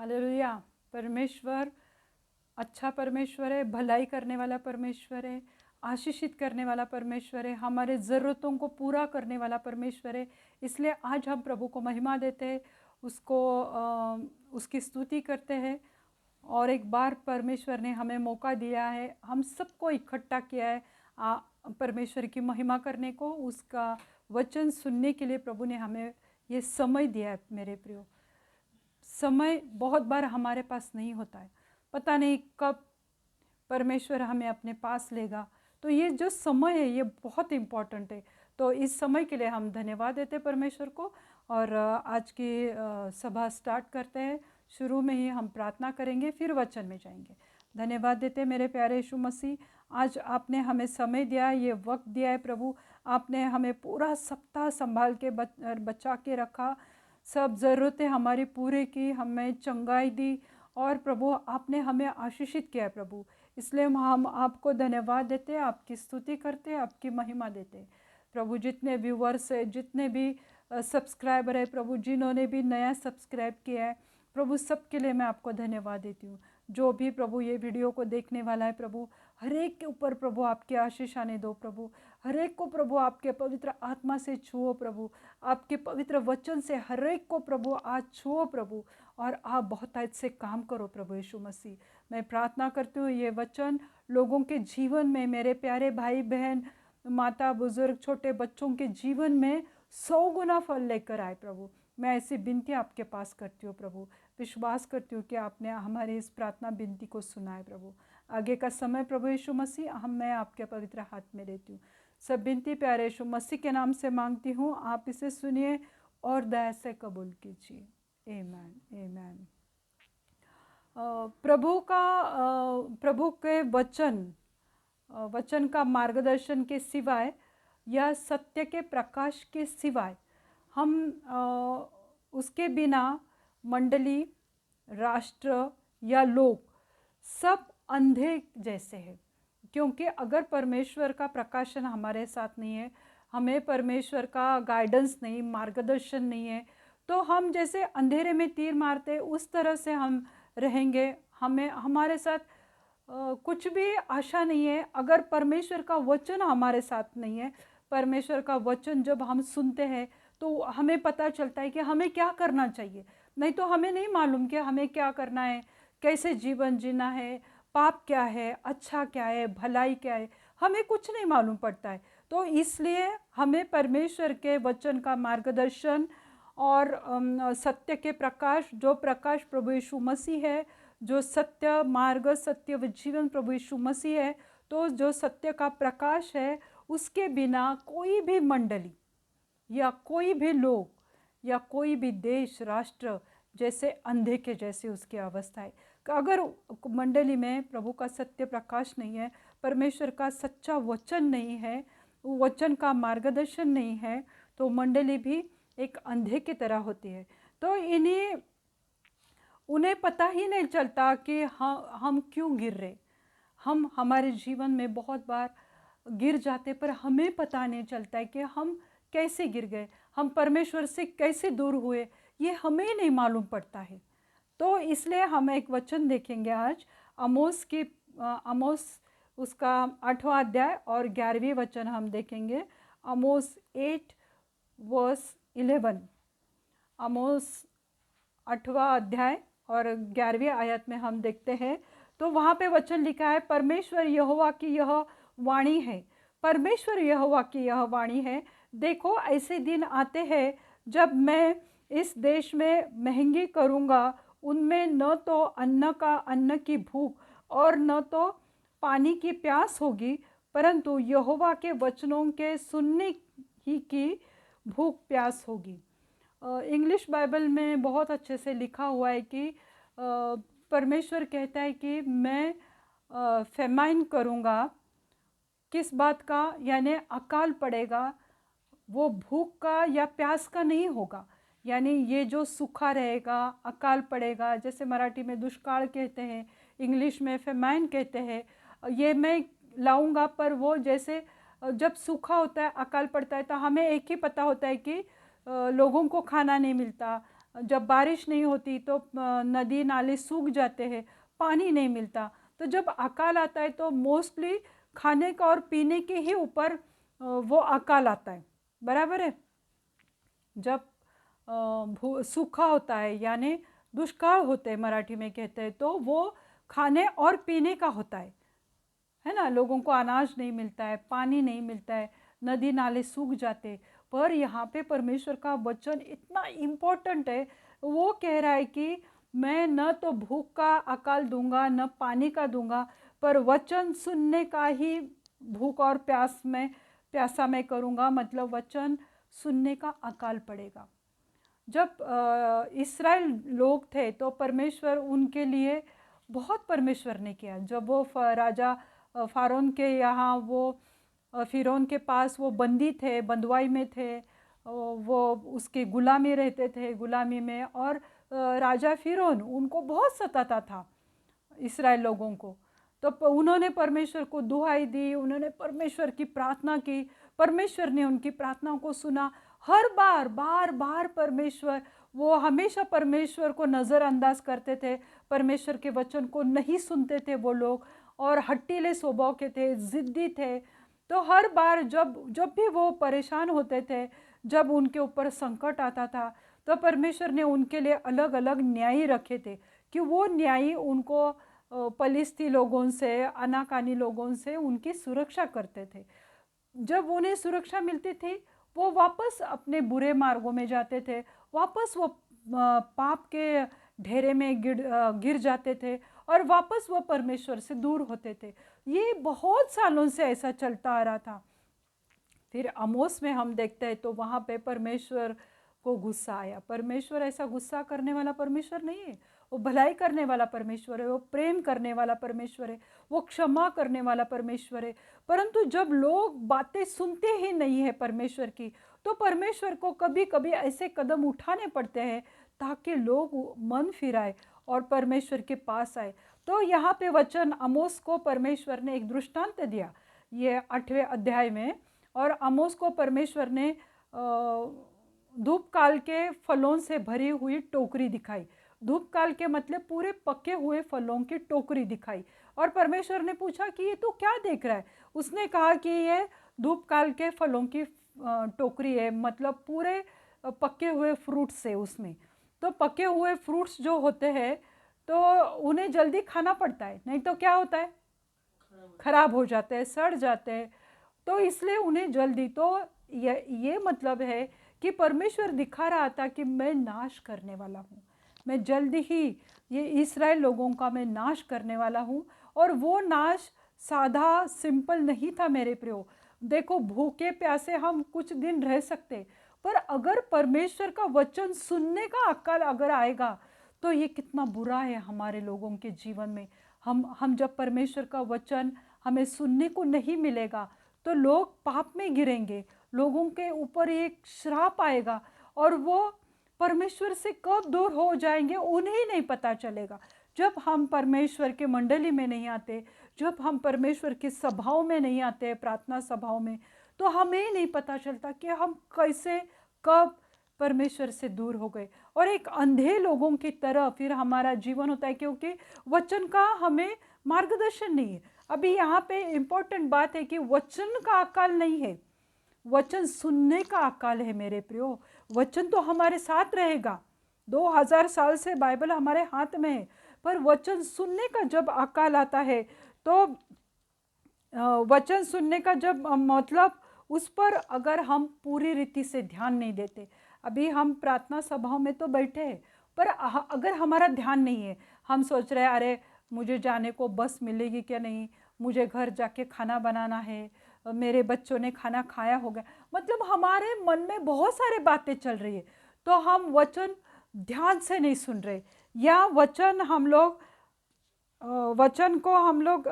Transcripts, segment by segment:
Hallelujah. परमेश्वर अच्छा परमेश्वर है, भलाई करने वाला परमेश्वर है, आशीषित करने वाला परमेश्वर है, हमारे ज़रूरतों को पूरा करने वाला परमेश्वर है। इसलिए आज हम प्रभु को महिमा देते हैं, उसको उसकी स्तुति करते हैं। और एक बार परमेश्वर ने हमें मौका दिया है, हम सबको इकट्ठा किया है परमेश्वर की महिमा करने को, उसका वचन सुनने के लिए प्रभु ने हमें ये समय दिया है। मेरे प्रियो, समय बहुत बार हमारे पास नहीं होता है, पता नहीं कब परमेश्वर हमें अपने पास लेगा। तो ये जो समय है ये बहुत इम्पॉर्टेंट है। तो इस समय के लिए हम धन्यवाद देते हैं परमेश्वर को। और आज की सभा स्टार्ट करते हैं। शुरू में ही हम प्रार्थना करेंगे, फिर वचन में जाएंगे। धन्यवाद देते हैं मेरे प्यारे यीशु मसीह, आज आपने हमें समय दिया है, ये वक्त दिया है प्रभु। आपने हमें पूरा सप्ताह संभाल के बचा के रखा, सब ज़रूरतें हमारी पूरी की, हमें चंगाई दी, और प्रभु आपने हमें आशीषित किया है प्रभु। इसलिए हम आपको धन्यवाद देते हैं, आपकी स्तुति करते हैं, आपकी महिमा देते हैं प्रभु। जितने व्यूवर्स है, जितने भी सब्सक्राइबर है प्रभु, जिन्होंने भी नया सब्सक्राइब किया है प्रभु, सबके लिए मैं आपको धन्यवाद देती हूँ। जो भी प्रभु ये वीडियो को देखने वाला है प्रभु, हर एक के ऊपर प्रभु आपकी आशीष आने दो प्रभु। हर एक को प्रभु आपके पवित्र आत्मा से छुओ प्रभु, आपके पवित्र वचन से हर एक को प्रभु आज छुओ प्रभु, और आप बहुतायत से काम करो प्रभु यीशु मसीह। मैं प्रार्थना करती हूँ ये वचन लोगों के जीवन में, मेरे प्यारे भाई बहन, माता बुजुर्ग, छोटे बच्चों के जीवन में 100 गुना फल लेकर आए प्रभु। मैं ऐसी विनती आपके पास करती हूँ प्रभु, विश्वास करती हूँ कि आपने हमारी इस प्रार्थना विनती को सुना है प्रभु। आगे का समय प्रभु यीशु मसीह मैं आपके पवित्र हाथ में देती हूँ। सब विनती प्यारे यीशु मसीह के नाम से मांगती हूँ, आप इसे सुनिए और दया से कबूल कीजिए। आमीन आमीन। प्रभु के वचन का मार्गदर्शन के सिवाय या सत्य के प्रकाश के सिवाय हम उसके बिना मंडली, राष्ट्र या लोग सब अंधे जैसे हैं। क्योंकि अगर परमेश्वर का प्रकाशन हमारे साथ नहीं है, हमें परमेश्वर का गाइडेंस नहीं, मार्गदर्शन नहीं है, तो हम जैसे अंधेरे में तीर मारते उस तरह से हम रहेंगे। हमें हमारे साथ कुछ भी आशा नहीं है अगर परमेश्वर का वचन हमारे साथ नहीं है। परमेश्वर का वचन जब हम सुनते हैं तो हमें पता चलता है कि हमें क्या करना चाहिए, नहीं तो हमें नहीं मालूम कि हमें क्या करना है, कैसे जीवन जीना है, पाप क्या है, अच्छा क्या है, भलाई क्या है, हमें कुछ नहीं मालूम पड़ता है। तो इसलिए हमें परमेश्वर के वचन का मार्गदर्शन और सत्य के प्रकाश, जो प्रकाश प्रभु यीशु मसीह है, जो सत्य मार्ग, सत्य व जीवन प्रभु यीशु मसीह है, तो जो सत्य का प्रकाश है उसके बिना कोई भी मंडली या कोई भी लोग या कोई भी देश, राष्ट्र जैसे अंधे के जैसे उसकी अवस्था है। अगर मंडली में प्रभु का सत्य प्रकाश नहीं है, परमेश्वर का सच्चा वचन नहीं है, वचन का मार्गदर्शन नहीं है, तो मंडली भी एक अंधे की तरह होती है। तो उन्हें पता ही नहीं चलता कि हम क्यों गिर रहे। हम हमारे जीवन में बहुत बार गिर जाते, पर हमें पता नहीं चलता है कि हम कैसे गिर गए, हम परमेश्वर से कैसे दूर हुए, ये हमें नहीं मालूम पड़ता है। तो इसलिए हम एक वचन देखेंगे आज, आमोस उसका 8वां अध्याय और 11वीं वचन हम देखेंगे। आमोस 8:11। आमोस 8वां अध्याय और 11वीं आयत में हम देखते हैं, तो वहाँ पे वचन लिखा है, परमेश्वर यहोवा की यह वाणी है, परमेश्वर यहोवा की यह वाणी है, देखो ऐसे दिन आते हैं जब मैं इस देश में महंगी करूँगा, उनमें न तो अन्न की भूख और न तो पानी की प्यास होगी, परंतु यहोवा के वचनों के सुनने ही की भूख प्यास होगी। इंग्लिश बाइबल में बहुत अच्छे से लिखा हुआ है कि परमेश्वर कहता है कि मैं फेमाइन करूँगा, किस बात का, यानी अकाल पड़ेगा, वो भूख का या प्यास का नहीं होगा, यानी ये जो सूखा रहेगा, अकाल पड़ेगा, जैसे मराठी में दुष्काल कहते हैं, इंग्लिश में फेमाइन कहते हैं, ये मैं लाऊंगा। पर वो जैसे जब सूखा होता है, अकाल पड़ता है, तो हमें एक ही पता होता है कि लोगों को खाना नहीं मिलता, जब बारिश नहीं होती तो नदी नाले सूख जाते हैं, पानी नहीं मिलता। तो जब अकाल आता है तो मोस्टली खाने का और पीने के ही ऊपर वो अकाल आता है, बराबर है। जब सूखा होता है यानी दुष्काल होते हैं मराठी में कहते हैं, तो वो खाने और पीने का होता है ना। लोगों को अनाज नहीं मिलता है, पानी नहीं मिलता है, नदी नाले सूख जाते। पर यहाँ पे परमेश्वर का वचन इतना इम्पोर्टेंट है, वो कह रहा है कि मैं न तो भूख का अकाल दूंगा न पानी का दूंगा, पर वचन सुनने का ही भूख और प्यासा मैं करूँगा। मतलब वचन सुनने का अकाल पड़ेगा। जब इस्राएल लोग थे तो परमेश्वर उनके लिए बहुत परमेश्वर ने किया। जब वो राजा फ़ारोन के यहाँ वो फ़िरौन के पास वो बंदी थे, बंदवाई में थे, वो उसके गुलामी रहते थे, गुलामी में। और राजा फ़िरौन उनको बहुत सताता था इस्राएल लोगों को। तो उन्होंने परमेश्वर को दुहाई दी, उन्होंने परमेश्वर की प्रार्थना की, परमेश्वर ने उनकी प्रार्थना को सुना। हर बार बार बार परमेश्वर, वो हमेशा परमेश्वर को नज़रअंदाज करते थे, परमेश्वर के वचन को नहीं सुनते थे वो लोग, और हट्टीले स्वभाव के थे, ज़िद्दी थे। तो हर बार जब जब भी वो परेशान होते थे, जब उनके ऊपर संकट आता था, तो परमेश्वर ने उनके लिए अलग अलग न्यायी रखे थे कि वो न्यायी उनको पलिस्ती लोगों से, अनाकानी लोगों से उनकी सुरक्षा करते थे। जब उन्हें सुरक्षा मिलती थी, वो वापस अपने बुरे मार्गों में जाते थे, वापस वो पाप के ढेरे में गिर जाते थे, और वापस वो परमेश्वर से दूर होते थे। ये बहुत सालों से ऐसा चलता आ रहा था। फिर आमोस में हम देखते हैं तो वहाँ पे परमेश्वर को गुस्सा आया। परमेश्वर ऐसा गुस्सा करने वाला परमेश्वर नहीं है, वो भलाई करने वाला परमेश्वर है, वो प्रेम करने वाला परमेश्वर है, वो क्षमा करने वाला परमेश्वर है। परंतु जब लोग बातें सुनते ही नहीं है परमेश्वर की, तो परमेश्वर को कभी कभी ऐसे कदम उठाने पड़ते हैं ताकि लोग मन फिराए और परमेश्वर के पास आए। तो यहाँ पे वचन आमोस को परमेश्वर ने एक दृष्टांत दिया, ये 8वें अध्याय में। और आमोस को परमेश्वर ने धूप काल के फलों से भरी हुई टोकरी दिखाई। धूप काल के मतलब पूरे पके हुए फलों की टोकरी दिखाई। और परमेश्वर ने पूछा कि ये तो क्या देख रहा है। उसने कहा कि ये धूप काल के फलों की टोकरी है, मतलब पूरे पके हुए फ्रूट्स है उसमें। तो पके हुए फ्रूट्स जो होते हैं तो उन्हें जल्दी खाना पड़ता है, नहीं तो क्या होता है, खराब हो जाते हैं, सड़ जाते हैं। तो इसलिए उन्हें जल्दी, तो ये मतलब है कि परमेश्वर दिखा रहा था कि मैं नाश करने वाला हूँ, मैं जल्दी ही ये इस्राएल लोगों का मैं नाश करने वाला हूँ। और वो नाश साधा सिंपल नहीं था मेरे प्रियो। देखो, भूखे प्यासे हम कुछ दिन रह सकते, पर अगर परमेश्वर का वचन सुनने का अकाल अगर आएगा तो ये कितना बुरा है हमारे लोगों के जीवन में। हम जब परमेश्वर का वचन हमें सुनने को नहीं मिलेगा तो लोग पाप में गिरेंगे, लोगों के ऊपर एक श्राप आएगा, और वो परमेश्वर से कब दूर हो जाएंगे उन्हें नहीं पता चलेगा। जब हम परमेश्वर के मंडली में नहीं आते, जब हम परमेश्वर की सभाओं में नहीं आते, प्रार्थना सभाओं में, तो हमें नहीं पता चलता कि हम कैसे कब परमेश्वर से दूर हो गए, और एक अंधे लोगों की तरह फिर हमारा जीवन होता है, क्योंकि वचन का हमें मार्गदर्शन नहीं है। अभी यहाँ पे इम्पोर्टेंट बात है कि वचन का अकाल नहीं है, वचन सुनने का अकाल है मेरे प्रियो। वचन तो हमारे साथ रहेगा, 2000 साल से बाइबल हमारे हाथ में है, पर वचन सुनने का जब अकाल आता है तो वचन सुनने का जब मतलब उस पर अगर हम पूरी रीति से ध्यान नहीं देते। अभी हम प्रार्थना सभाओं में तो बैठे हैं, पर अगर हमारा ध्यान नहीं है, हम सोच रहे हैं अरे मुझे जाने को बस मिलेगी क्या नहीं, मुझे घर जाके खाना बनाना है, मेरे बच्चों ने खाना खाया होगा, मतलब हमारे मन में बहुत सारे बातें चल रही है, तो हम वचन ध्यान से नहीं सुन रहे, या वचन को हम लोग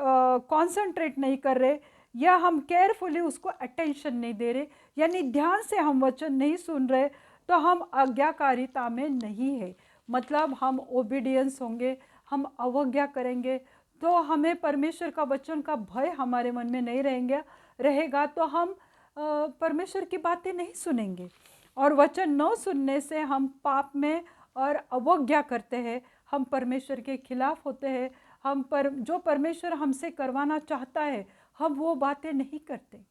कंसंट्रेट नहीं कर रहे, या हम केयरफुली उसको अटेंशन नहीं दे रहे, यानी ध्यान से हम वचन नहीं सुन रहे, तो हम आज्ञाकारिता में नहीं है। मतलब हम ओबीडियंस होंगे, हम अवज्ञा करेंगे, तो हमें परमेश्वर का वचन का भय हमारे मन में नहीं रहेगा, तो हम परमेश्वर की बातें नहीं सुनेंगे। और वचन न सुनने से हम पाप में और अवज्ञा करते हैं, हम परमेश्वर के खिलाफ होते हैं, जो परमेश्वर हमसे करवाना चाहता है हम वो बातें नहीं करते,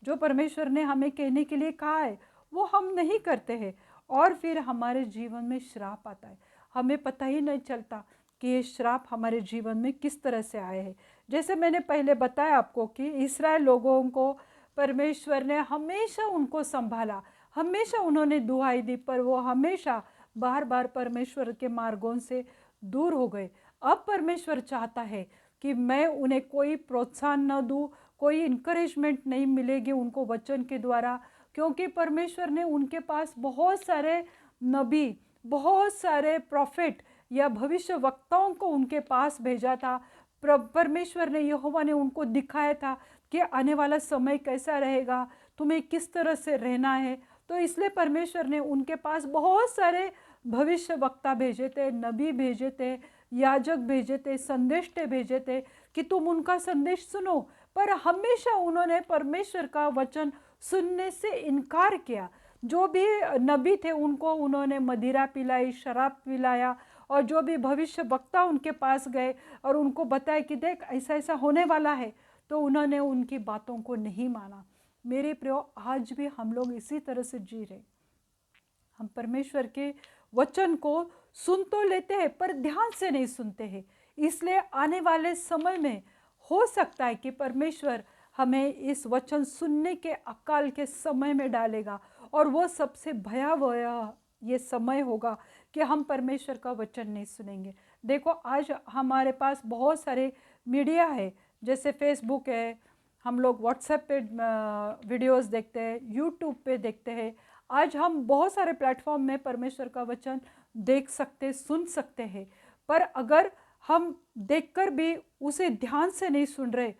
जो परमेश्वर ने हमें कहने के लिए कहा है वो हम नहीं करते हैं, और फिर हमारे जीवन में श्राप आता है। हमें पता ही नहीं चलता कि ये श्राप हमारे जीवन में किस तरह से आए हैं। जैसे मैंने पहले बताया आपको कि इस्राएल लोगों को परमेश्वर ने हमेशा उनको संभाला, हमेशा उन्होंने दुहाई दी, पर वो हमेशा बार बार परमेश्वर के मार्गों से दूर हो गए। अब परमेश्वर चाहता है कि मैं उन्हें कोई प्रोत्साहन न दूँ, कोई इनकरेजमेंट नहीं मिलेगी उनको वचन के द्वारा, क्योंकि परमेश्वर ने उनके पास बहुत सारे नबी, बहुत सारे प्रॉफिट या भविष्य वक्ताओं को उनके पास भेजा था। परमेश्वर ने, यहोवा ने उनको दिखाया था कि आने वाला समय कैसा रहेगा, तुम्हें किस तरह से रहना है। तो इसलिए परमेश्वर ने उनके पास बहुत सारे भविष्य वक्ता भेजे थे, नबी भेजे थे, याजक भेजे थे, संदेष्टे भेजे थे कि तुम उनका संदेश सुनो। पर हमेशा उन्होंने परमेश्वर का वचन सुनने से इनकार किया। जो भी नबी थे उनको उन्होंने मदिरा पिलाई, शराब पिलाया, और जो भी भविष्य वक्ता उनके पास गए और उनको बताया कि देख ऐसा ऐसा होने वाला है, तो उन्होंने उनकी बातों को नहीं माना। मेरे प्रियो, आज भी हम लोग इसी तरह से जी रहे। हम परमेश्वर के वचन को सुन तो लेते हैं पर ध्यान से नहीं सुनते हैं। इसलिए आने वाले समय में हो सकता है कि परमेश्वर हमें इस वचन सुनने के अकाल के समय में डालेगा, और वो सबसे भयावह ये समय होगा कि हम परमेश्वर का वचन नहीं सुनेंगे। देखो, आज हमारे पास बहुत सारे मीडिया है, जैसे फेसबुक है, हम लोग व्हाट्सएप पे वीडियोस देखते हैं, यूट्यूब पे देखते हैं। आज हम बहुत सारे प्लेटफॉर्म में परमेश्वर का वचन देख सकते, सुन सकते हैं। पर अगर हम देखकर भी उसे ध्यान से नहीं सुन रहे,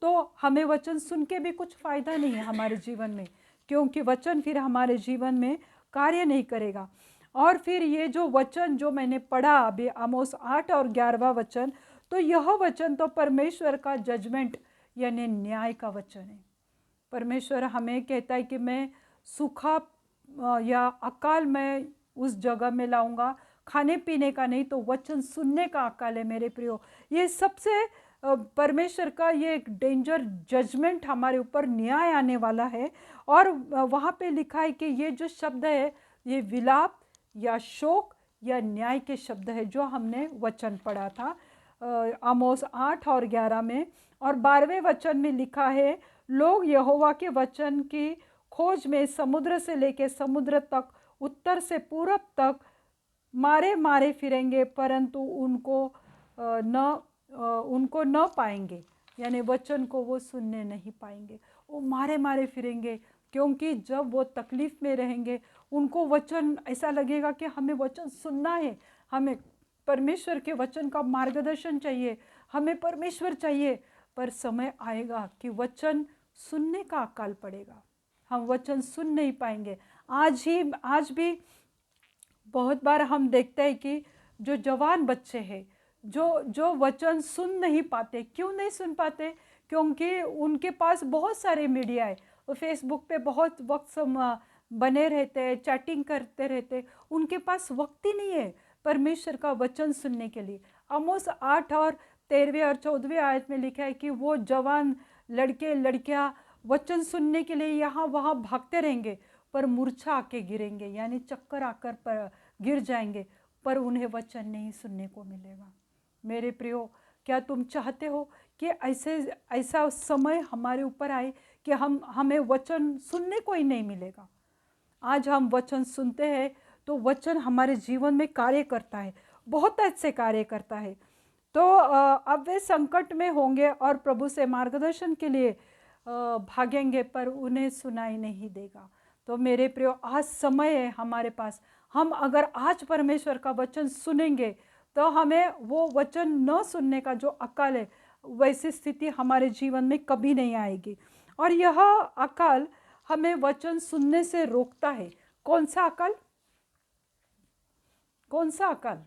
तो हमें वचन सुन के भी कुछ फ़ायदा नहीं है हमारे जीवन में, क्योंकि वचन फिर हमारे जीवन में कार्य नहीं करेगा। और फिर ये जो वचन जो मैंने पढ़ा अभी, आमोस 8 और 11वां वचन, तो यह वचन तो परमेश्वर का जजमेंट यानी न्याय का वचन है। परमेश्वर हमें कहता है कि मैं सूखा या अकाल मैं उस जगह में लाऊंगा, खाने पीने का नहीं, तो वचन सुनने का अकाल है। मेरे प्रियो, ये सबसे परमेश्वर का ये एक डेंजर जजमेंट हमारे ऊपर न्याय आने वाला है। और वहाँ पे लिखा है कि ये जो शब्द है ये विलाप या शोक या न्याय के शब्द है, जो हमने वचन पढ़ा था आमोस 8 और 11 में। और 12वें वचन में लिखा है, लोग यहोवा के वचन की खोज में समुद्र से लेकर समुद्र तक, उत्तर से पूरब तक मारे मारे फिरेंगे, परंतु उनको न पाएंगे, यानी वचन को वो सुनने नहीं पाएंगे। वो मारे मारे फिरेंगे, क्योंकि जब वो तकलीफ में रहेंगे उनको वचन ऐसा लगेगा कि हमें वचन सुनना है, हमें परमेश्वर के वचन का मार्गदर्शन चाहिए, हमें परमेश्वर चाहिए। पर समय आएगा कि वचन सुनने का अकाल पड़ेगा, हम वचन सुन नहीं पाएंगे। आज भी बहुत बार हम देखते हैं कि जो जवान बच्चे हैं जो वचन सुन नहीं पाते। क्यों नहीं सुन पाते? क्योंकि उनके पास बहुत सारे मीडिया है, वो फेसबुक पे बहुत वक्त बने रहते हैं, चैटिंग करते रहते, उनके पास वक्त ही नहीं है परमेश्वर का वचन सुनने के लिए। आमोस 8 और 13वें और 14वें आयत में लिखा है कि वो जवान लड़के लड़कियां वचन सुनने के लिए यहाँ वहाँ भागते रहेंगे, पर मूर्छा आके गिरेंगे, यानी चक्कर आकर पर गिर जाएंगे, पर उन्हें वचन नहीं सुनने को मिलेगा। मेरे प्रियो, क्या तुम चाहते हो कि ऐसा समय हमारे ऊपर आए कि हमें वचन सुनने को ही नहीं मिलेगा? आज हम वचन सुनते हैं तो वचन हमारे जीवन में कार्य करता है, बहुत अच्छे कार्य करता है। तो अब वे संकट में होंगे और प्रभु से मार्गदर्शन के लिए भागेंगे, पर उन्हें सुनाई नहीं देगा। तो मेरे प्रियो, आज समय है हमारे पास, हम अगर आज परमेश्वर का वचन सुनेंगे तो हमें वो वचन न सुनने का जो अकाल है, वैसी स्थिति हमारे जीवन में कभी नहीं आएगी। और यह अकाल हमें वचन सुनने से रोकता है। कौन सा अकाल? कौन सा अकाल?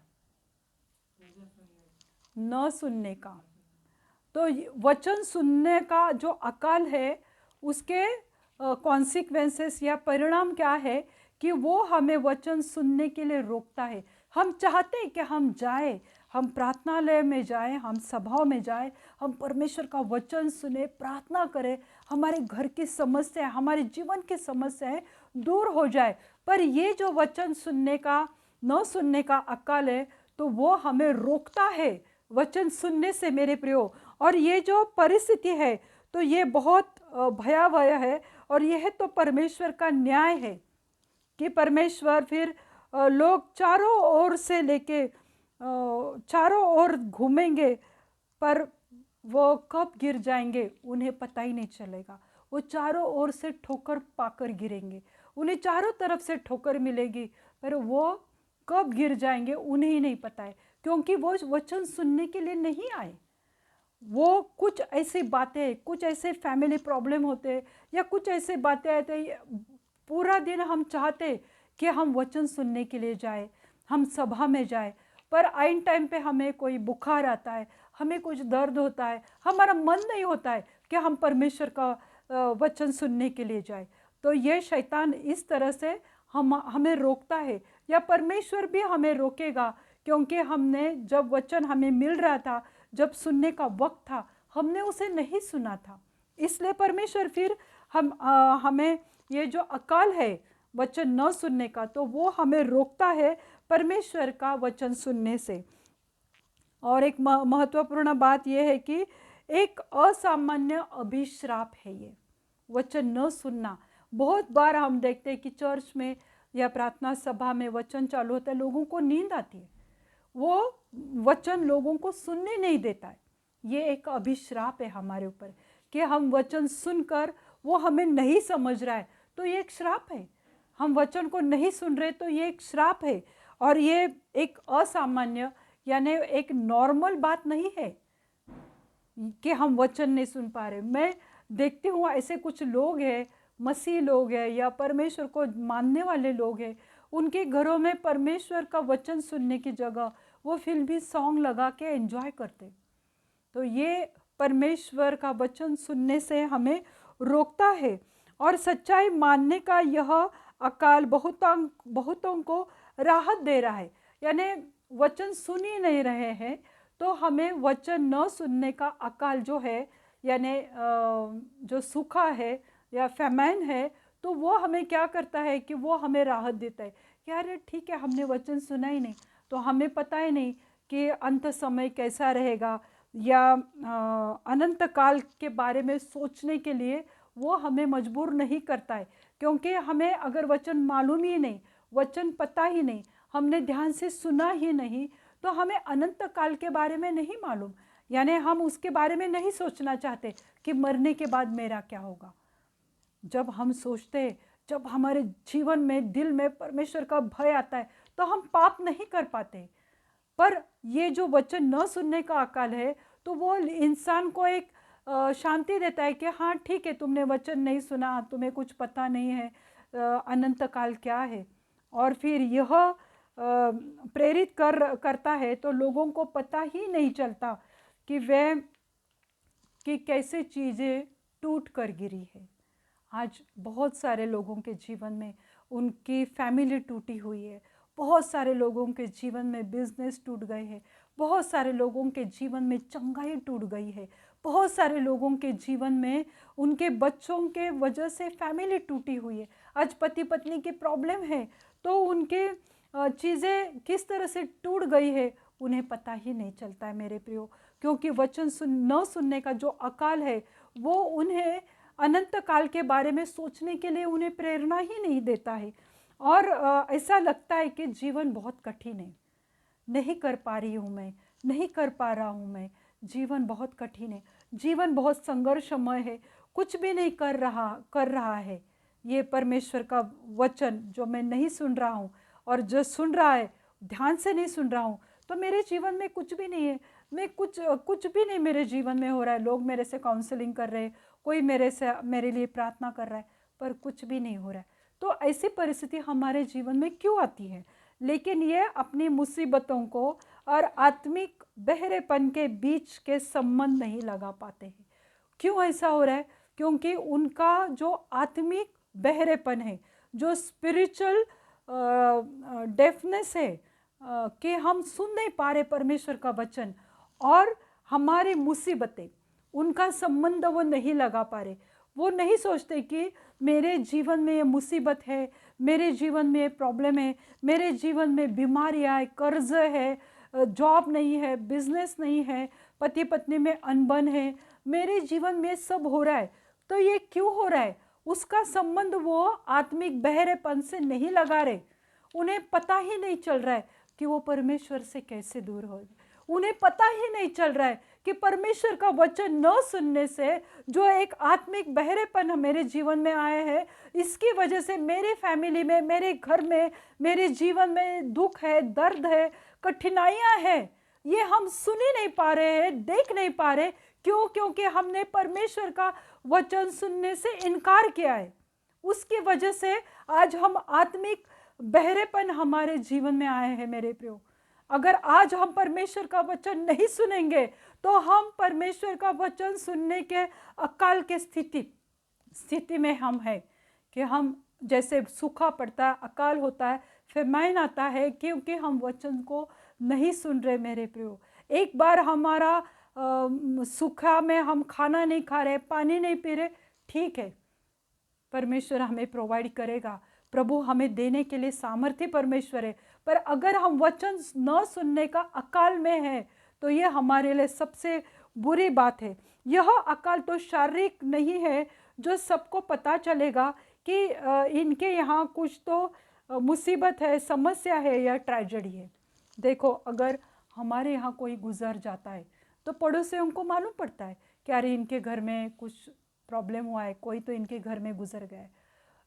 न सुनने का। तो वचन सुनने का जो अकाल है, उसके कॉन्सिक्वेंसेस या परिणाम क्या है कि वो हमें वचन सुनने के लिए रोकता है, हम चाहते हैं कि हम जाए, हम प्रार्थनालय में जाएं, हम सभाओं में जाएं, हम परमेश्वर का वचन सुने, प्रार्थना करें, हमारे घर की समस्या, हमारे जीवन की समस्याएं दूर हो जाए। पर ये जो वचन सुनने का न सुनने का अकाल है, तो वो हमें रोकता है वचन सुनने से मेरे प्रियो। और ये जो परिस्थिति है तो ये बहुत भयावह है, और यह तो परमेश्वर का न्याय है कि परमेश्वर फिर लोग चारों ओर से लेके चारों ओर घूमेंगे, पर वो कब गिर जाएंगे उन्हें पता ही नहीं चलेगा। वो चारों ओर से ठोकर पाकर गिरेंगे, उन्हें चारों तरफ से ठोकर मिलेगी, पर वो कब गिर जाएंगे उन्हें ही नहीं पता है, क्योंकि वो वचन सुनने के लिए नहीं आए। वो कुछ ऐसी बातें, कुछ ऐसे फैमिली प्रॉब्लम होते, या कुछ ऐसे बातें आते, पूरा दिन हम चाहते कि हम वचन सुनने के लिए जाए, हम सभा में जाए, पर आइन टाइम पे हमें कोई बुखार आता है, हमें कुछ दर्द होता है, हमारा मन नहीं होता है कि हम परमेश्वर का वचन सुनने के लिए जाए। तो ये शैतान इस तरह से हमें रोकता है, या परमेश्वर भी हमें रोकेगा, क्योंकि हमने जब वचन हमें मिल रहा था, जब सुनने का वक्त था, हमने उसे नहीं सुना था। इसलिए परमेश्वर फिर हमें ये जो अकाल है वचन न सुनने का, तो वो हमें रोकता है परमेश्वर का वचन सुनने से। और एक महत्वपूर्ण बात यह है कि एक असामान्य अभिश्राप है ये वचन न सुनना। बहुत बार हम देखते हैं कि चर्च में या प्रार्थना सभा में वचन चालू होता है, लोगों को नींद आती है, वो वचन लोगों को सुनने नहीं देता है। ये एक अभिश्राप है हमारे ऊपर कि हम वचन सुनकर वो हमें नहीं समझ रहा है, तो ये एक श्राप है। हम वचन को नहीं सुन रहे तो ये एक श्राप है, और ये एक असामान्य यानी एक नॉर्मल बात नहीं है कि हम वचन नहीं सुन पा रहे। मैं देखती हूँ ऐसे कुछ लोग हैं, मसीह लोग हैं या परमेश्वर को मानने वाले लोग हैं, उनके घरों में परमेश्वर का वचन सुनने की जगह वो फिल्मी सॉन्ग लगा के एंजॉय करते। तो ये परमेश्वर का वचन सुनने से हमें रोकता है। और सच्चाई मानने का यह अकाल बहुतों को राहत दे रहा है, यानी वचन सुन ही नहीं रहे हैं, तो हमें वचन न सुनने का अकाल जो है, यानी जो सूखा है या फैमैन है, तो वो हमें क्या करता है कि वो हमें राहत देता है कि अरे ठीक है, हमने वचन सुना ही नहीं, तो हमें पता ही नहीं कि अंत समय कैसा रहेगा, या अनंत काल के बारे में सोचने के लिए वो हमें मजबूर नहीं करता है। क्योंकि हमें अगर वचन मालूम ही नहीं, वचन पता ही नहीं, हमने ध्यान से सुना ही नहीं, तो हमें अनंत काल के बारे में नहीं मालूम, यानी हम उसके बारे में नहीं सोचना चाहते कि मरने के बाद मेरा क्या होगा। जब हम सोचते, जब हमारे जीवन में दिल में परमेश्वर का भय आता है, तो हम पाप नहीं कर पाते। पर ये जो वचन न सुनने का अकाल है, तो वो इंसान को एक शांति देता है कि हाँ ठीक है, तुमने वचन नहीं सुना, तुम्हें कुछ पता नहीं है अनंत काल क्या है। और फिर यह प्रेरित करता है, तो लोगों को पता ही नहीं चलता कि कैसे चीज़ें टूट कर गिरी है। आज बहुत सारे लोगों के जीवन में उनकी फैमिली टूटी हुई है, बहुत सारे लोगों के जीवन में बिजनेस टूट गए हैं, बहुत सारे लोगों के जीवन में चंगाई टूट गई है, बहुत सारे लोगों के जीवन में उनके बच्चों के वजह से फैमिली टूटी हुई है। आज पति पत्नी की प्रॉब्लम है, तो उनके चीज़ें किस तरह से टूट गई है उन्हें पता ही नहीं चलता है मेरे प्रियो, क्योंकि वचन न सुनने का जो अकाल है वो उन्हें अनंत काल के बारे में सोचने के लिए उन्हें प्रेरणा ही नहीं देता है। और ऐसा लगता है कि जीवन बहुत कठिन है, नहीं कर पा रही हूँ मैं, नहीं कर पा रहा हूँ मैं, जीवन बहुत कठिन है, जीवन बहुत संघर्षमय है, कुछ भी नहीं कर रहा है। ये परमेश्वर का वचन जो मैं नहीं सुन रहा हूँ, और जो सुन रहा है ध्यान से नहीं सुन रहा हूँ, तो मेरे जीवन में कुछ भी नहीं है, मैं कुछ भी नहीं मेरे जीवन में हो रहा है। लोग मेरे से काउंसलिंग कर रहे हैं, कोई मेरे लिए प्रार्थना कर रहा है, पर कुछ भी नहीं हो रहा है। तो ऐसी परिस्थिति हमारे जीवन में क्यों आती है? लेकिन ये अपनी मुसीबतों को और आत्मिक बहरेपन के बीच के संबंध नहीं लगा पाते हैं। क्यों ऐसा हो रहा है? क्योंकि उनका जो आत्मिक बहरेपन है, जो स्पिरिचुअल डेफनेस है, कि हम सुन नहीं पा रहे परमेश्वर का वचन, और हमारी मुसीबतें, उनका संबंध वो नहीं लगा पा रहे। वो नहीं सोचते कि मेरे जीवन में ये मुसीबत है, मेरे जीवन में ये प्रॉब्लम है, मेरे जीवन में बीमारियाँ है, कर्ज है, जॉब नहीं है, बिजनेस नहीं है, पति पत्नी में अनबन है, मेरे जीवन में सब हो रहा है। तो ये क्यों हो रहा है? उसका संबंध वो आत्मिक बहरेपन से नहीं लगा रहे। उन्हें पता ही नहीं चल रहा है कि वो परमेश्वर से कैसे दूर हो। उन्हें पता ही नहीं चल रहा है कि परमेश्वर का वचन न सुनने से जो एक आत्मिक बहरेपन मेरे जीवन में आया है, इसकी वजह से मेरे फैमिली में, मेरे घर में, मेरे जीवन में दुख है, दर्द है, कठिनाइयां हैं। ये हम सुन ही नहीं पा रहे हैं, देख नहीं पा रहे। क्यों? क्योंकि हमने परमेश्वर का वचन सुनने से इनकार किया है। उसकी वजह से आज हम आत्मिक बहरेपन हमारे जीवन में आए हैं। मेरे प्रियो, अगर आज हम परमेश्वर का वचन नहीं सुनेंगे तो हम परमेश्वर का वचन सुनने के अकाल के स्थिति में हम हैं कि हम जैसे सूखा पड़ता है, अकाल होता है, फेमाइन आता है, क्योंकि हम वचन को नहीं सुन रहे। मेरे प्रियो, एक बार हमारा सूखा में हम खाना नहीं खा रहे, पानी नहीं पी रहे, ठीक है, परमेश्वर हमें प्रोवाइड करेगा। प्रभु हमें देने के लिए सामर्थ्य परमेश्वर है। पर अगर हम वचन न सुनने का अकाल में है तो ये हमारे लिए सबसे बुरी बात है। यह अकाल तो शारीरिक नहीं है जो सबको पता चलेगा कि इनके यहाँ कुछ तो मुसीबत है, समस्या है या ट्रेजेडी है। देखो, अगर हमारे यहाँ कोई गुजर जाता है तो पड़ोसियों को मालूम पड़ता है कि अरे इनके घर में कुछ प्रॉब्लम हुआ है, कोई तो इनके घर में गुजर गया है।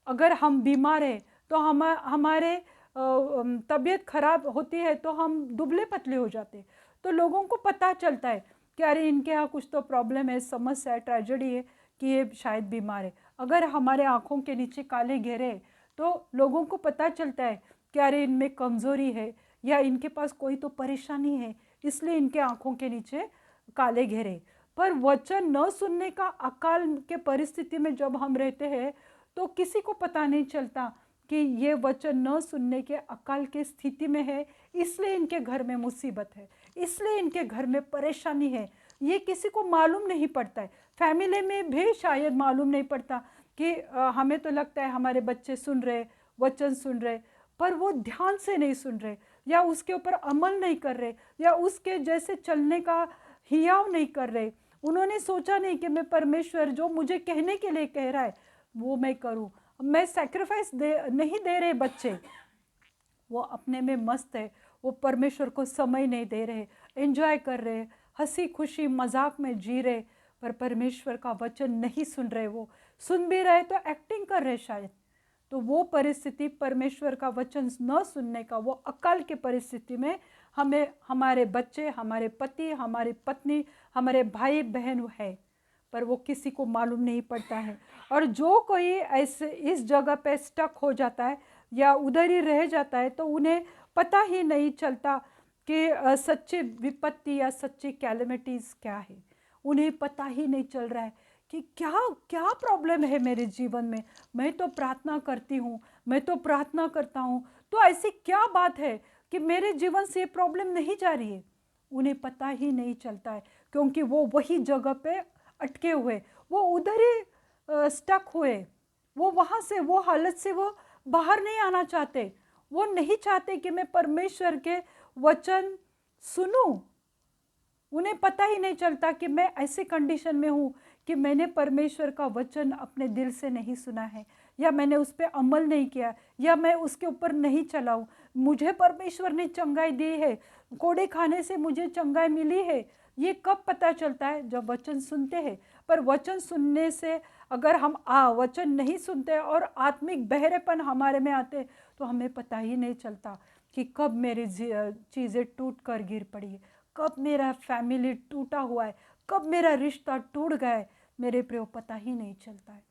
अगर हम बीमार हैं तो हमारे तबीयत खराब होती है तो हम दुबले पतले हो जाते, तो लोगों को पता चलता है कि अरे इनके यहाँ कुछ तो प्रॉब्लम है, समस्या है, ट्रेजेडी है, कि ये शायद बीमार है। अगर हमारे आँखों के नीचे काले घेरे तो लोगों को पता चलता है कि अरे इनमें कमज़ोरी है या इनके पास कोई तो परेशानी है, इसलिए इनके आँखों के नीचे काले घेरे। पर वचन न सुनने का अकाल के परिस्थिति में जब हम रहते हैं तो किसी को पता नहीं चलता कि ये वचन न सुनने के अकाल के स्थिति में है, इसलिए इनके घर में मुसीबत है, इसलिए इनके घर में परेशानी है। ये किसी को मालूम नहीं पड़ता है। फैमिली में भी शायद मालूम नहीं पड़ता कि हमें तो लगता है हमारे बच्चे सुन रहे, वचन सुन रहे, पर वो ध्यान से नहीं सुन रहे, या उसके ऊपर अमल नहीं कर रहे, या उसके जैसे चलने का हियाव नहीं कर रहे। उन्होंने सोचा नहीं कि मैं परमेश्वर जो मुझे कहने के लिए कह रहा है वो मैं करूं। मैं सैक्रिफाइस नहीं दे रहे बच्चे, वो अपने में मस्त है, वो परमेश्वर को समय नहीं दे रहे, एंजॉय कर रहे, हंसी खुशी मजाक में जी रहे, पर परमेश्वर का वचन नहीं सुन रहे। वो सुन भी रहे तो एक्टिंग कर रहे शायद। तो वो परिस्थिति, परमेश्वर का वचन न सुनने का वो अकाल के परिस्थिति में हमें, हमारे बच्चे, हमारे पति, हमारी पत्नी, हमारे भाई बहन है, पर वो किसी को मालूम नहीं पड़ता है। और जो कोई ऐसे इस जगह पे स्टक हो जाता है या उधर ही रह जाता है तो उन्हें पता ही नहीं चलता कि सच्ची विपत्ति या सच्ची कैलेमिटीज़ क्या है। उन्हें पता ही नहीं चल रहा है कि क्या क्या प्रॉब्लम है मेरे जीवन में। मैं तो प्रार्थना करती हूँ, मैं तो प्रार्थना करता हूँ, तो ऐसी क्या बात है कि मेरे जीवन से ये प्रॉब्लम नहीं जा रही है। उन्हें पता ही नहीं चलता है, क्योंकि वो वही जगह पे अटके हुए, वो उधर ही स्टक हुए, वो वहाँ से, वो हालत से वो बाहर नहीं आना चाहते। वो नहीं चाहते कि मैं परमेश्वर के वचन सुनूं। उन्हें पता ही नहीं चलता कि मैं ऐसे कंडीशन में हूँ कि मैंने परमेश्वर का वचन अपने दिल से नहीं सुना है, या मैंने उस पर अमल नहीं किया, या मैं उसके ऊपर नहीं चला हूँ। मुझे परमेश्वर ने चंगाई दी है, कोड़े खाने से मुझे चंगाई मिली है। ये कब पता चलता है? जब वचन सुनते हैं। पर वचन सुनने से अगर हम वचन नहीं सुनते और आत्मिक बहरेपन हमारे में आते तो हमें पता ही नहीं चलता कि कब मेरी चीज़ें टूट कर गिर पड़ी है, कब मेरा फैमिली टूटा हुआ है, कब मेरा रिश्ता टूट गया है। मेरे प्रियो, पता ही नहीं चलता है।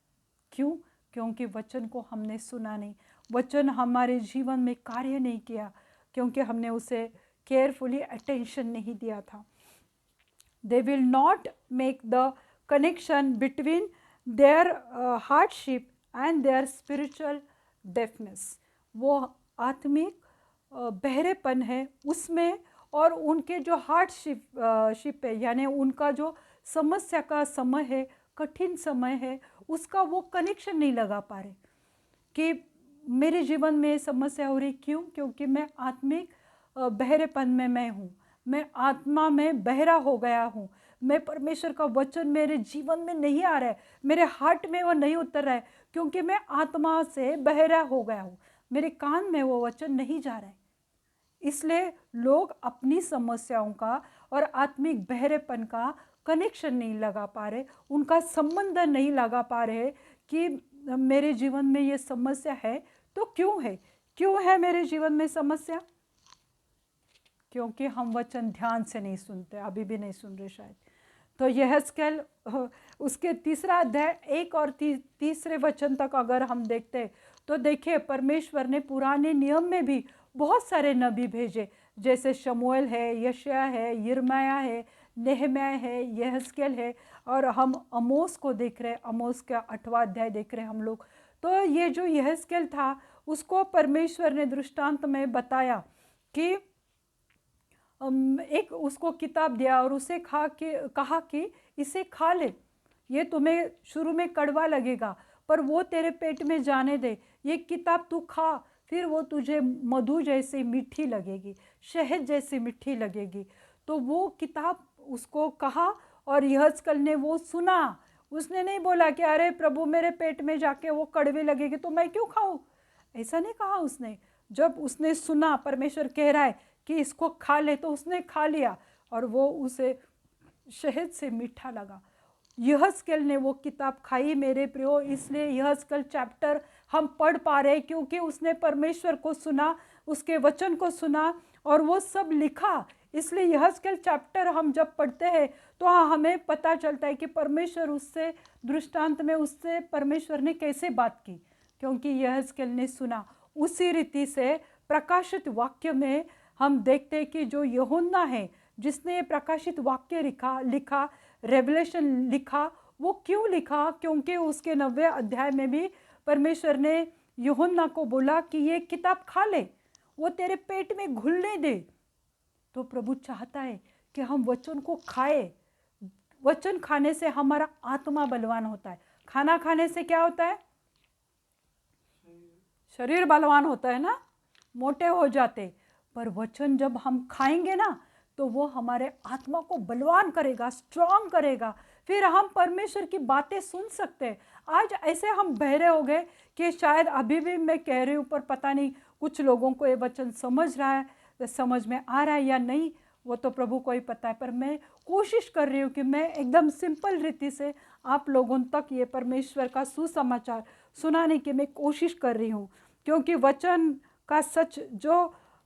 क्यों? क्योंकि वचन को हमने सुना नहीं, वचन हमारे जीवन में कार्य नहीं किया, क्योंकि हमने उसे केयरफुली अटेंशन नहीं दिया था। They will not make the connection between their hardship and their spiritual deafness. वो आत्मिक बहरेपन है उसमें, और उनके जो हार्डशिप है, यानी उनका जो समस्या का समय है, कठिन समय है, उसका वो कनेक्शन नहीं लगा पा रहे कि मेरे जीवन में समस्या हो रही। क्यों? क्योंकि मैं आत्मिक बहरेपन में मैं हूँ, मैं आत्मा में बहरा हो गया हूँ, मैं परमेश्वर का वचन मेरे जीवन में नहीं आ रहा है, मेरे हार्ट में वो नहीं उतर रहा है, क्योंकि मैं आत्मा से बहरा हो गया हूँ, मेरे कान में वो वचन नहीं जा रहा है। इसलिए लोग अपनी समस्याओं का और आत्मिक बहरेपन का कनेक्शन नहीं लगा पा रहे, उनका संबंध नहीं लगा पा रहे कि मेरे जीवन में ये समस्या है तो क्यों है मेरे जीवन में समस्या? क्योंकि हम वचन ध्यान से नहीं सुनते, अभी भी नहीं सुन रहे शायद। तो यहेजकेल उसके 3 अध्याय 1 और 3 वचन तक अगर हम देखते तो देखिए, परमेश्वर ने पुराने नियम में भी बहुत सारे नबी भेजे, जैसे शमूएल है, यशायाह है, यिर्मयाह है, नेहम्याह है, यहेजकेल है, और हम आमोस को देख रहे हैं, आमोस का 8वां अध्याय देख रहे हैं हम लोग। तो ये जो यहेजकेल था, उसको परमेश्वर ने दृष्टांत में बताया कि एक उसको किताब दिया और उसे कहा कि इसे खा ले, ये तुम्हें शुरू में कड़वा लगेगा पर वो तेरे पेट में जाने दे, ये किताब तू खा, फिर वो तुझे मधु जैसी मीठी लगेगी, शहद जैसी मीठी लगेगी। तो वो किताब उसको कहा और यहेजकेल ने वो सुना। उसने नहीं बोला कि अरे प्रभु मेरे पेट में जाके वो कड़वे लगेगी तो मैं क्यों खाऊं, ऐसा नहीं कहा उसने। जब उसने सुना परमेश्वर कह रहा है कि इसको खा ले, तो उसने खा लिया और वो उसे शहद से मीठा लगा। यहेजकेल ने वो किताब खाई मेरे प्रियो, इसलिए यहेजकेल चैप्टर हम पढ़ पा रहे क्योंकि उसने परमेश्वर को सुना, उसके वचन को सुना और वो सब लिखा। इसलिए यहेजकेल चैप्टर हम जब पढ़ते हैं तो हमें पता चलता है कि परमेश्वर उससे दृष्टांत में उससे परमेश्वर ने कैसे बात की, क्योंकि यहेजकेल ने सुना। उसी रीति से प्रकाशित वाक्य में हम देखते हैं कि जो यूहन्ना है जिसने प्रकाशित वाक्य लिखा रेवलेशन लिखा, वो क्यों लिखा? क्योंकि उसके 90 अध्याय में भी परमेश्वर ने यूहन्ना को बोला कि ये किताब खा ले, वो तेरे पेट में घुलने दे। तो प्रभु चाहता है कि हम वचन को खाए। वचन खाने से हमारा आत्मा बलवान होता है। खाना खाने से क्या होता है? शरीर बलवान होता है ना, मोटे हो जाते। पर वचन जब हम खाएंगे ना तो वो हमारे आत्मा को बलवान करेगा, स्ट्रांग करेगा, फिर हम परमेश्वर की बातें सुन सकते हैं। आज ऐसे हम बहरे हो गए कि शायद अभी भी मैं कह रही हूँ पर पता नहीं कुछ लोगों को ये वचन समझ रहा है, समझ में आ रहा है या नहीं, वो तो प्रभु को ही पता है। पर मैं कोशिश कर रही हूँ कि मैं एकदम सिंपल रीति से आप लोगों तक ये परमेश्वर का सुसमाचार सुनाने की मैं कोशिश कर रही हूँ, क्योंकि वचन का सच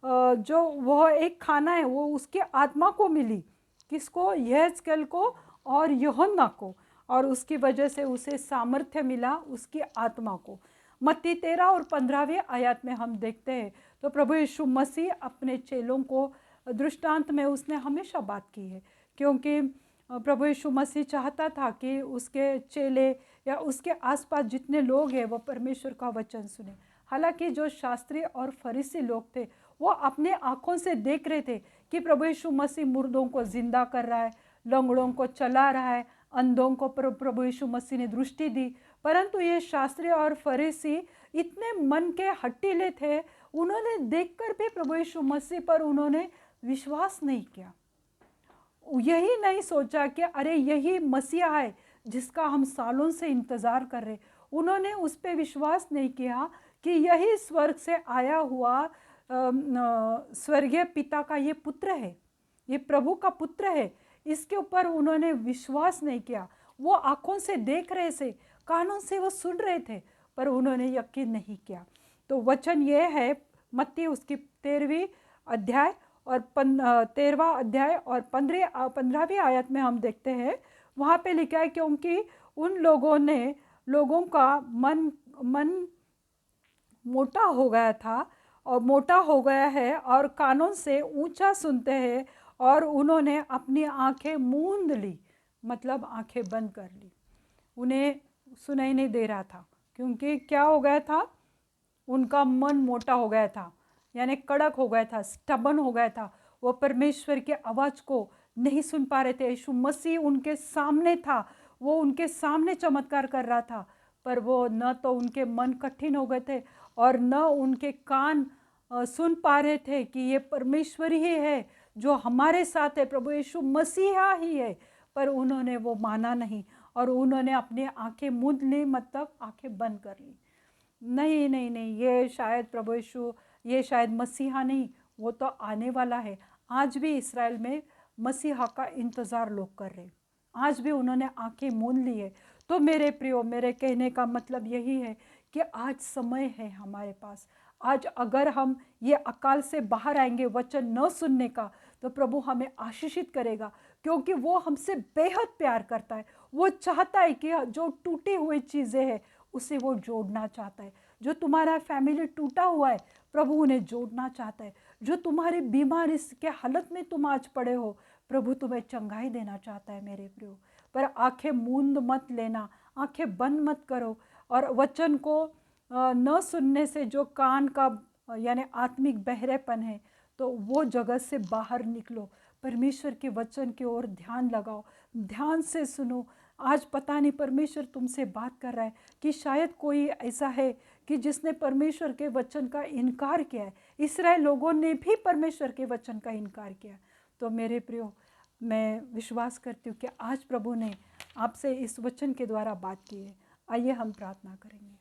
जो वो एक खाना है वो उसके आत्मा को मिली। किसको? यहेजकेल को और यूहन्ना को, और उसकी वजह से उसे सामर्थ्य मिला उसकी आत्मा को। मत्ती 13 और 15वें आयत में हम देखते हैं तो प्रभु यीशु मसीह अपने चेलों को दृष्टांत में उसने हमेशा बात की है, क्योंकि प्रभु यीशु मसीह चाहता था कि उसके चेले या उसके आसपास जितने लोग हैं वो परमेश्वर का वचन सुने। हालांकि जो शास्त्री और फरीसी लोग थे वो अपने आँखों से देख रहे थे कि प्रभु यीशु मसीह मुर्दों को जिंदा कर रहा है, लंगड़ों को चला रहा है, अंधों को प्रभु यीशु मसीह ने दृष्टि दी। परंतु ये शास्त्री और फरीसी इतने मन के हट्टीले थे, उन्होंने देखकर भी प्रभु यीशु मसीह पर उन्होंने विश्वास नहीं किया। यही नहीं सोचा कि अरे यही मसीहा है जिसका हम सालों से इंतज़ार कर रहे। उन्होंने उस पर विश्वास नहीं किया कि यही स्वर्ग से आया हुआ स्वर्गीय पिता का ये पुत्र है, ये प्रभु का पुत्र है। इसके ऊपर उन्होंने विश्वास नहीं किया। वो आँखों से देख रहे थे, कानों से वो सुन रहे थे, पर उन्होंने यकीन नहीं किया। तो वचन ये है, मत्ती उसकी 13वीं अध्याय और 13वां अध्याय और 15वीं आयत में हम देखते हैं, वहाँ पे लिखा है क्योंकि उन लोगों का मन मोटा हो गया था और मोटा हो गया है और कानों से ऊंचा सुनते हैं, और उन्होंने अपनी आंखें मूंद ली, मतलब आंखें बंद कर ली। उन्हें सुनाई नहीं दे रहा था, क्योंकि क्या हो गया था? उनका मन मोटा हो गया था। यानी कड़क हो गया था, स्टबन हो गया था, वो परमेश्वर की आवाज़ को नहीं सुन पा रहे थे। यीशु मसीह उनके सामने था, वो उनके सामने चमत्कार कर रहा था, पर वो न तो उनके मन कठिन हो गए थे और न उनके कान सुन पा रहे थे कि ये परमेश्वर ही है जो हमारे साथ है, प्रभु यीशु मसीहा ही है। पर उन्होंने वो माना नहीं और उन्होंने अपनी आंखें मूंद ली, मतलब आंखें बंद कर ली। नहीं नहीं नहीं, ये शायद प्रभु यीशु, ये शायद मसीहा नहीं, वो तो आने वाला है। आज भी इसराइल में मसीहा का इंतज़ार लोग कर रहे हैं, आज भी उन्होंने आंखें मूंद ली है। तो मेरे प्रियो, मेरे कहने का मतलब यही है कि आज समय है हमारे पास। आज अगर हम ये अकाल से बाहर आएंगे वचन न सुनने का, तो प्रभु हमें आशीषित करेगा, क्योंकि वो हमसे बेहद प्यार करता है। वो चाहता है कि जो टूटी हुई चीज़ें हैं उसे वो जोड़ना चाहता है। जो तुम्हारा फैमिली टूटा हुआ है, प्रभु उन्हें जोड़ना चाहता है। जो तुम्हारी बीमारी के हालत में तुम आज पड़े हो, प्रभु तुम्हें चंगाई देना चाहता है मेरे प्रियो। पर आंखें मूंद मत लेना, आंखें बंद मत करो। और वचन को न सुनने से जो कान का यानी आत्मिक बहरेपन है, तो वो जगह से बाहर निकलो, परमेश्वर के वचन की ओर ध्यान लगाओ, ध्यान से सुनो। आज पता नहीं परमेश्वर तुमसे बात कर रहा है कि शायद कोई ऐसा है कि जिसने परमेश्वर के वचन का इनकार किया है। इसराइल लोगों ने भी परमेश्वर के वचन का इनकार किया। तो मेरे प्रियो, मैं विश्वास करती हूँ कि आज प्रभु ने आपसे इस वचन के द्वारा बात की है। आइए हम प्रार्थना करेंगे।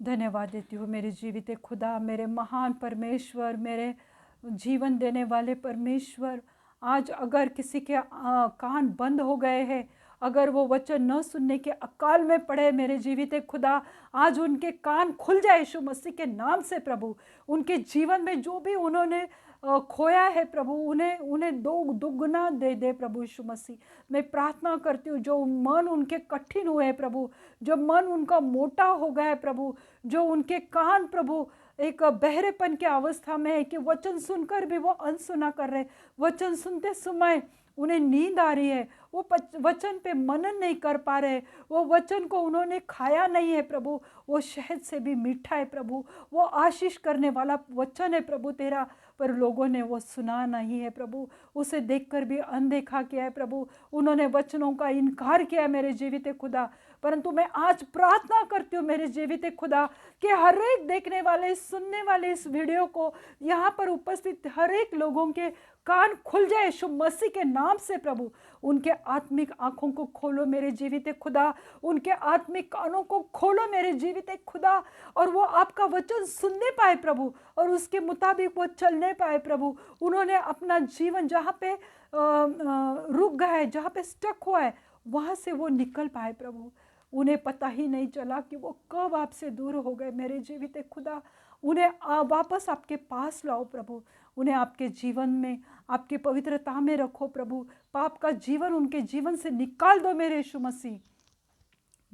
धन्यवाद देती हूँ मेरे जीवित खुदा, मेरे महान परमेश्वर, मेरे जीवन देने वाले परमेश्वर। आज अगर किसी के कान बंद हो गए हैं, अगर वो वचन न सुनने के अकाल में पड़े, मेरे जीवित खुदा आज उनके कान खुल जाए यीशु मसीह के नाम से। प्रभु उनके जीवन में जो भी उन्होंने खोया है प्रभु, उन्हें उन्हें दुगना दे दे प्रभु यीशु मसीह। मैं प्रार्थना करती हूँ, जो मन उनके कठिन हुए हैं प्रभु, जो मन उनका मोटा हो गया है प्रभु, जो उनके कान प्रभु एक बहरेपन की अवस्था में है कि वचन सुनकर भी वो अनसुना कर रहे, वचन सुनते समय उन्हें नींद आ रही है, वो वचन पे मनन नहीं कर पा रहे, वो वचन को उन्होंने खाया नहीं है प्रभु। वो शहद से भी मीठा है प्रभु, वो आशीष करने वाला वचन है प्रभु तेरा, पर लोगों ने वो सुना नहीं है प्रभु। उसे देखकर भी अनदेखा किया है प्रभु, उन्होंने वचनों का इनकार किया है मेरे जीवित खुदा। परंतु मैं आज प्रार्थना करती हूँ मेरे जीवित खुदा कि हर एक देखने वाले, सुनने वाले इस वीडियो को, यहाँ पर उपस्थित हर एक लोगों के कान खुल जाए यीशु मसीह के नाम से प्रभु। उनके आत्मिक आंखों को खोलो मेरे जीवित खुदा, उनके आत्मिक कानों को खोलो मेरे जीवित खुदा, और वो आपका वचन सुनने पाए प्रभु, और उसके मुताबिक वो चलने पाए प्रभु। उन्होंने अपना जीवन जहाँ पे रुक गया है, जहाँ पे स्टक हुआ है, वहाँ से वो निकल पाए प्रभु। उन्हें पता ही नहीं चला कि वो कब आपसे दूर हो गए मेरे जीवित खुदा। उन्हें वापस आपके पास लाओ प्रभु, उन्हें आपके जीवन में, आपकी पवित्रता में रखो प्रभु। पाप का जीवन उनके जीवन से निकाल दो मेरे यीशु मसीह।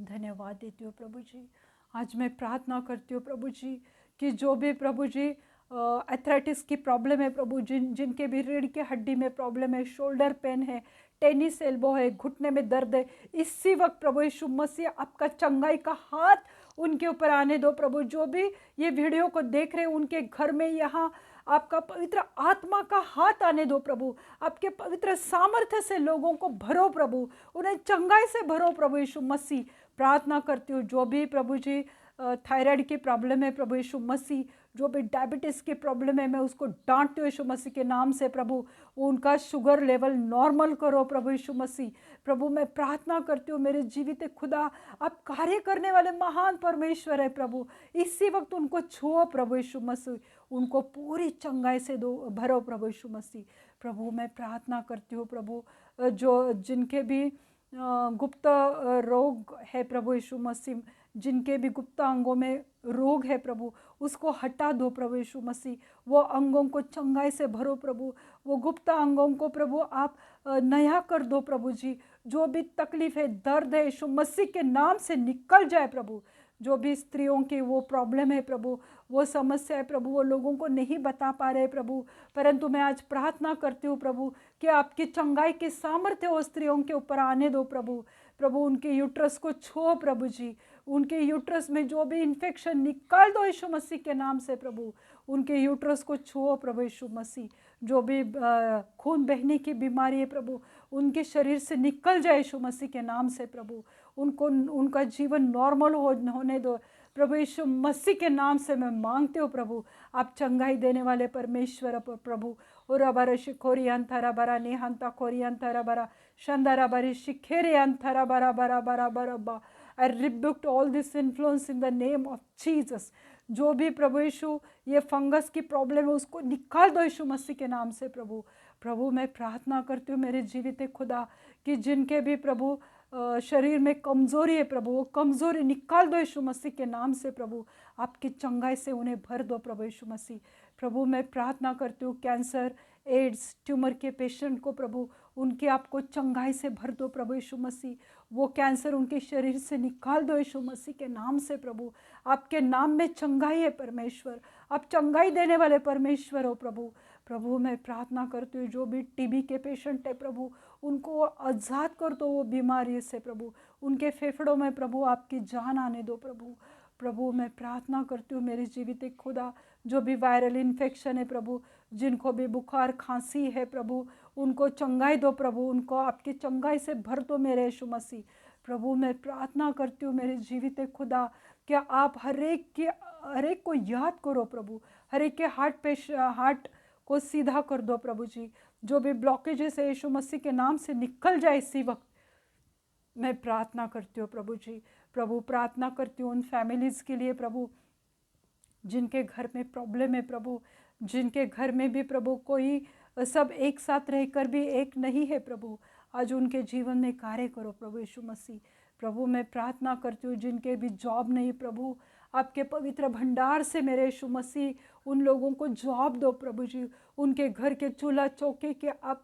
धन्यवाद देती हूँ प्रभु जी। आज मैं प्रार्थना करती हूँ प्रभु जी कि जो भी प्रभु जी एथराइटिस की प्रॉब्लम है प्रभु, जिनके भी रीढ़ की हड्डी में प्रॉब्लम है, शोल्डर पेन है, टेनिस एल्बो है, घुटने में दर्द है, इसी वक्त प्रभु यीशु मसीह आपका चंगाई का हाथ उनके ऊपर आने दो प्रभु। जो भी ये वीडियो को देख रहे हैं, उनके घर में यहाँ आपका पवित्र आत्मा का हाथ आने दो प्रभु। आपके पवित्र सामर्थ्य से लोगों को भरो प्रभु, उन्हें चंगाई से भरो प्रभु यीशु मसीह। प्रार्थना करती हूँ जो भी प्रभु जी थायराइड की प्रॉब्लम है प्रभु यीशु मसीह, जो भी डायबिटीज़ की प्रॉब्लम है, मैं उसको डांटती हूँ यीशु मसीह के नाम से प्रभु। उनका शुगर लेवल नॉर्मल करो प्रभु यीशु मसीह। प्रभु मैं प्रार्थना करती हूँ मेरे जीवित खुदा, आप कार्य करने वाले महान परमेश्वर है प्रभु। इसी वक्त उनको छुओ प्रभु यीशु मसीह, उनको पूरी चंगाई से दो, भरो प्रभु यीशु मसीह। प्रभु मैं प्रार्थना करती हूँ प्रभु, जो जिनके भी गुप्त रोग है प्रभु यीशु मसीह, जिनके भी गुप्त अंगों में रोग है प्रभु, उसको हटा दो प्रभु यीशु मसीह। वो अंगों को चंगाई से भरो प्रभु, वो गुप्त अंगों को प्रभु आप नया कर दो प्रभु जी। जो भी तकलीफ है, दर्द है, यीशु मसीह के नाम से निकल जाए प्रभु। जो भी स्त्रियों की वो प्रॉब्लम है प्रभु, वो समस्या है प्रभु, वो लोगों को नहीं बता पा रहे प्रभु, परंतु मैं आज प्रार्थना करती हूँ प्रभु कि आपकी चंगाई के सामर्थ्य वो स्त्रियों के ऊपर आने दो प्रभु। प्रभु उनके यूट्रस को छुओ प्रभु जी, उनके यूट्रस में जो भी इन्फेक्शन निकाल दो यीशु मसीह के नाम से प्रभु। उनके यूट्रस को छुओ प्रभु यीशु मसीह। जो भी खून बहने की बीमारी है प्रभु, उनके शरीर से निकल जाए यीशु मसीह के नाम से प्रभु। उनको उनका जीवन नॉर्मल होने दो प्रभु यीशु मसीह के नाम से मैं मांगती हूँ प्रभु। आप चंगाई देने वाले परमेश्वर प्रभु। और अबारा शिखोरी अंतरा बरा निहंता खोरी अंतरा बरा शंदरा बरी शिखेरी अंतरा बरा बरा बरा बरा बा। I rebuked all this influence in the name of Jesus। जो भी प्रभु यीशु ये फंगस की प्रॉब्लम है उसको निकाल दो यीशु मसीह के नाम से प्रभु। प्रभु मैं प्रार्थना करती हूँ मेरे जीवित खुदा कि जिनके भी प्रभु शरीर में कमज़ोरी है प्रभु, वो कमज़ोरी निकाल दो यीशु मसीह के नाम से प्रभु। आपकी चंगाई से उन्हें भर दो प्रभु यीशु मसीह। प्रभु मैं प्रार्थना करती हूँ कैंसर, एड्स, ट्यूमर के पेशेंट को प्रभु उनके आपको चंगाई से भर दो प्रभु यीशु मसीह। वो कैंसर उनके शरीर से निकाल दो यीशु मसीह के नाम से प्रभु। आपके नाम में चंगाई है परमेश्वर, आप चंगाई देने वाले परमेश्वर हो प्रभु। प्रभु मैं प्रार्थना करती हूँ जो भी टीबी के पेशेंट है प्रभु उनको आज़ाद कर दो वो बीमारी से प्रभु। उनके फेफड़ों में प्रभु आपकी जान आने दो प्रभु। प्रभु मैं प्रार्थना करती हूँ मेरे जीवित खुदा जो भी वायरल इन्फेक्शन है प्रभु, जिनको भी बुखार खांसी है प्रभु उनको चंगाई दो प्रभु। उनको आपकी चंगाई से भर दो मेरे यीशु मसीह। प्रभु मैं प्रार्थना करती हूँ मेरे जीवित खुदा क्या आप हर एक को याद करो प्रभु। हर एक के हार्ट को सीधा कर दो प्रभु जी। जो भी ब्लॉकेजेस है यीशु मसीह के नाम से निकल जाए इसी वक्त मैं प्रार्थना करती हूँ प्रभु जी। प्रभु प्रार्थना करती हूँ उन फैमिलीज़ के लिए प्रभु जिनके घर में प्रॉब्लम है प्रभु, जिनके घर में भी प्रभु कोई सब एक साथ रहकर भी एक नहीं है प्रभु। आज उनके जीवन में कार्य करो प्रभु यीशु मसीह। प्रभु मैं प्रार्थना करती हूँ जिनके भी जॉब नहीं प्रभु, आपके पवित्र भंडार से मेरे यीशु मसीह उन लोगों को जॉब दो प्रभु जी। उनके घर के चूल्हा चौके के आप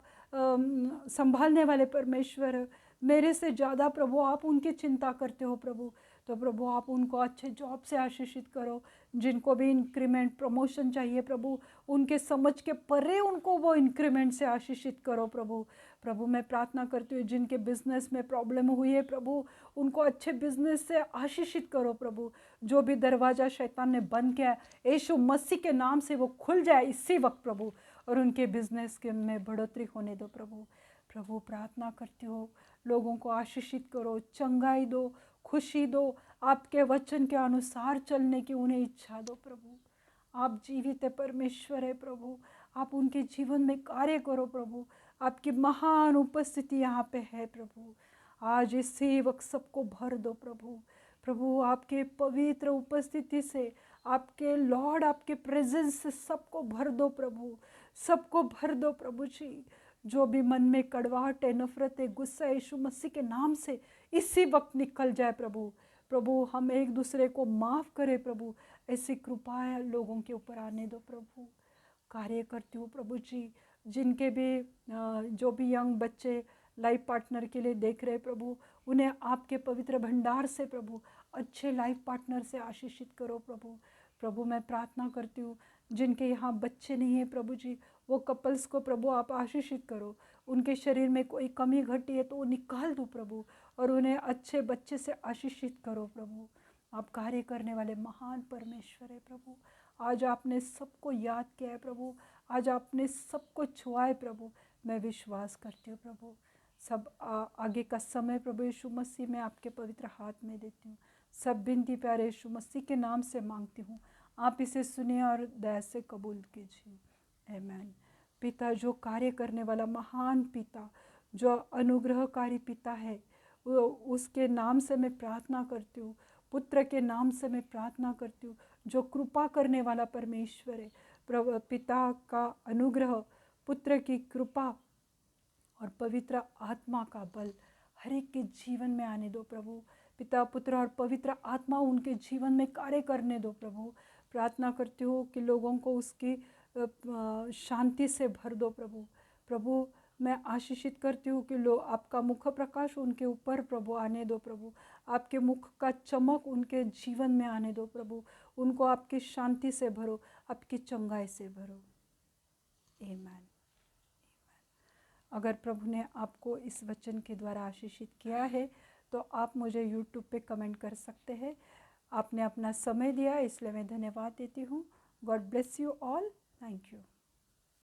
संभालने वाले परमेश्वर मेरे से ज़्यादा प्रभु आप उनकी चिंता करते हो प्रभु। तो प्रभु आप उनको अच्छे जॉब से आशीषित करो। जिनको भी इंक्रीमेंट प्रमोशन चाहिए प्रभु उनके समझ के परे उनको वो इंक्रीमेंट से आशीषित करो प्रभु। प्रभु मैं प्रार्थना करती हूँ जिनके बिजनेस में प्रॉब्लम हुई है प्रभु उनको अच्छे बिजनेस से आशीषित करो प्रभु। जो भी दरवाज़ा शैतान ने बंद किया यीशु मसीह के नाम से वो खुल जाए इसी वक्त प्रभु और उनके बिजनेस के में बढ़ोतरी होने दो प्रभु। प्रभु प्रार्थना करती हो लोगों को आशीषित करो, चंगाई दो, खुशी दो, आपके वचन के अनुसार चलने की उन्हें इच्छा दो प्रभु। आप जीवित परमेश्वर है प्रभु, आप उनके जीवन में कार्य करो प्रभु। आपकी महान उपस्थिति यहाँ पे है प्रभु। आज इसी वक्त सबको भर दो प्रभु। प्रभु आपके पवित्र उपस्थिति से आपके लॉर्ड आपके प्रेजेंस से सबको भर दो प्रभु, सबको भर दो प्रभु जी। जो भी मन में कड़वाहट है, नफरत है, गुस्सा यीशु मसीह के नाम से इसी वक्त निकल जाए प्रभु। प्रभु हम एक दूसरे को माफ़ करें प्रभु, ऐसी कृपा लोगों के ऊपर आने दो प्रभु। कार्य करती हूँ प्रभु जी जिनके भी जो भी यंग बच्चे लाइफ पार्टनर के लिए देख रहे प्रभु उन्हें आपके पवित्र भंडार से प्रभु अच्छे लाइफ पार्टनर से आशीषित करो प्रभु। प्रभु मैं प्रार्थना करती हूँ जिनके यहाँ बच्चे नहीं है प्रभु जी वो कपल्स को प्रभु आप आशीषित करो। उनके शरीर में कोई कमी घटी है तो वो निकाल दो प्रभु और उन्हें अच्छे बच्चे से आशीषित करो प्रभु। आप कार्य करने वाले महान परमेश्वर है प्रभु। आज आपने सबको याद किया है प्रभु, आज आपने सबको छुआ है प्रभु। मैं विश्वास करती हूँ प्रभु सब आगे का समय प्रभु यीशु मसीह मैं आपके पवित्र हाथ में देती हूँ। सब विनती प्यारे यीशु मसीह के नाम से मांगती हूँ, आप इसे सुनिए और दया से कबूल कीजिए। आमीन। पिता जो कार्य करने वाला महान पिता, जो अनुग्रहकारी पिता है, वो उसके नाम से मैं प्रार्थना करती हूँ। पुत्र के नाम से मैं प्रार्थना करती हूँ जो कृपा करने वाला परमेश्वर है। प्रभु पिता का अनुग्रह, पुत्र की कृपा और पवित्र आत्मा का बल हर एक के जीवन में आने दो प्रभु। पिता, पुत्र और पवित्र आत्मा उनके जीवन में कार्य करने दो प्रभु। प्रार्थना करती हूँ कि लोगों को उसकी शांति से भर दो प्रभु। प्रभु मैं आशीषित करती हूँ कि आपका मुख प्रकाश उनके ऊपर प्रभु आने दो प्रभु। आपके मुख का चमक उनके जीवन में आने दो प्रभु। उनको आपकी शांति से भरो, आपकी चंगाई से भरो। आमीन। अगर प्रभु ने आपको इस वचन के द्वारा आशीषित किया है तो आप मुझे YouTube पे कमेंट कर सकते हैं। आपने अपना समय दिया इसलिए मैं धन्यवाद देती हूँ। God bless you all. Thank you.